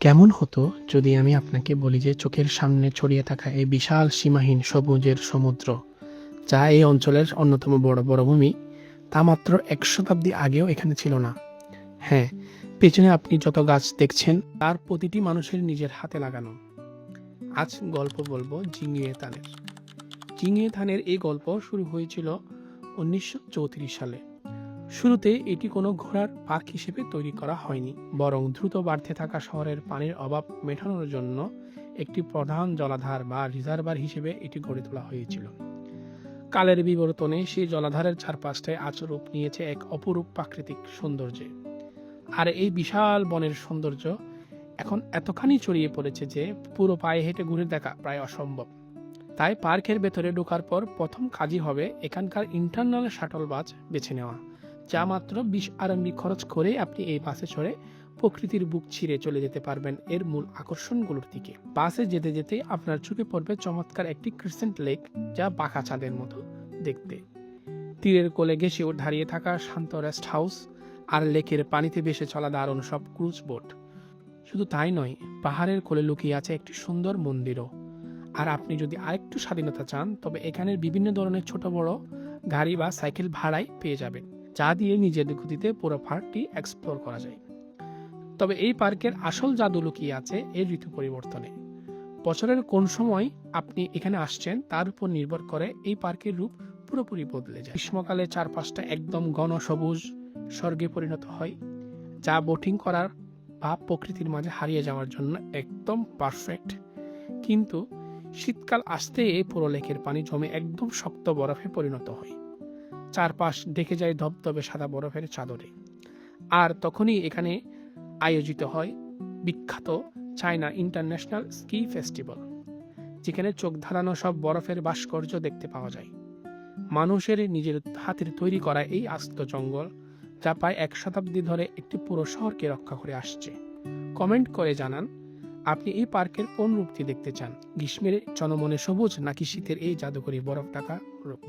কেমন হতো যদি আমি আপনাকে বলি যে চোখের সামনে ছড়িয়ে থাকা এই বিশাল সীমাহীন সবুজের সমুদ্র, যা এই অঞ্চলের অন্যতম বড় বনভূমি, তা মাত্র ১ শতাব্দী আগেও এখানে ছিল না। হ্যাঁ, পেছনে আপনি যত গাছ দেখছেন তার প্রতিটি মানুষের নিজের হাতে লাগানো। আজ গল্প বলবো জিঙিয়ে তানের। জিঙিয়ে থানের এই গল্প শুরু হয়েছিল ১৯৩৪ সালে। শুরুতে এটি কোনো ঘোড়ার পার্ক হিসেবে তৈরি করা হয়নি, বরং দ্রুত বাড়তে থাকা শহরের পানির অভাব মেটানোর জন্য একটি প্রধান জলাধার বা রিজার্ভার হিসেবে এটি গড়ে তোলা হয়েছিল। কালের বিবর্তনে সেই জলাধারের চারপাশটায় আজ রূপ নিয়েছে এক অপরূপ প্রাকৃতিক সৌন্দর্যে। আর এই বিশাল বনের সৌন্দর্য এখন এতখানি ছড়িয়ে পড়েছে যে পুরো পায়ে হেঁটে ঘুরে দেখা প্রায় অসম্ভব। তাই পার্কের ভেতরে ঢোকার পর প্রথম কাজই হবে এখানকার ইন্টারনাল শাটল বাস বেছে নেওয়া, যা মাত্র ২০ আরএমবি খরচ করে আপনি এই বাসে চড়ে প্রকৃতির বুক ছিঁড়ে চলে যেতে পারবেন এর মূল আকর্ষণগুলোর দিকে। বাসে যেতে যেতে আপনার চোখে পড়বে চমৎকার একটি ক্রিসেন্ট লেক, যা বাঁকা চাঁদের মতো দেখতে। তীরের কোলে ঘেঁষে দাঁড়িয়ে থাকা শান্ত রেস্ট হাউস আর লেকের পানিতে ভেসে চলা দারুণ সব ক্রুজ বোট। শুধু তাই নয়, পাহাড়ের কোলে লুকিয়ে আছে একটি সুন্দর মন্দিরও। আর আপনি যদি আরেকটু স্বাধীনতা চান, তবে এখানের বিভিন্ন ধরনের ছোট বড় গাড়ি বা সাইকেল ভাড়ায় পেয়ে যাবেন, যা দিয়ে নিজের গতিতে পুরো পার্কটি এক্সপ্লোর করা যায়। তবে এই পার্কের আসল জাদু লুকিয়ে আছে এর ঋতু পরিবর্তনে। বছরের কোন সময় আপনি এখানে আসছেন তার উপর নির্ভর করে এই পার্কের রূপ পুরোপুরি বদলে যায়। গ্রীষ্মকালে চারপাশটা একদম ঘন সবুজ স্বর্গে পরিণত হয়, যা বোটিং করার বা প্রকৃতির মাঝে হারিয়ে যাওয়ার জন্য একদম পারফেক্ট। কিন্তু শীতকাল আসতে এই পুরো লেকের পানি জমে একদম শক্ত বরফে পরিণত হয়, চারপাশ ঢেকে যায় ধবধবে সাদা বরফের চাদরে। আর তখনই এখানে আয়োজিত হয় বিখ্যাত চায়না ইন্টারন্যাশনাল স্কি ফেস্টিভ্যাল, যেখানে চোখ ধাঁধানো সব বরফের ভাস্কর্য দেখতে পাওয়া যায়। মানুষের নিজের হাতের তৈরি করা এই আস্ত জঙ্গল, যা প্রায় ১ শতাব্দী ধরে একটি পুরো শহরকে রক্ষা করে আসছে। কমেন্ট করে জানান আপনি এই পার্কের কোন রূপটি দেখতে চান, গ্রীষ্মের জনমনে সবুজ নাকি শীতের এই জাদুকরী বরফ ঢাকা রূপ।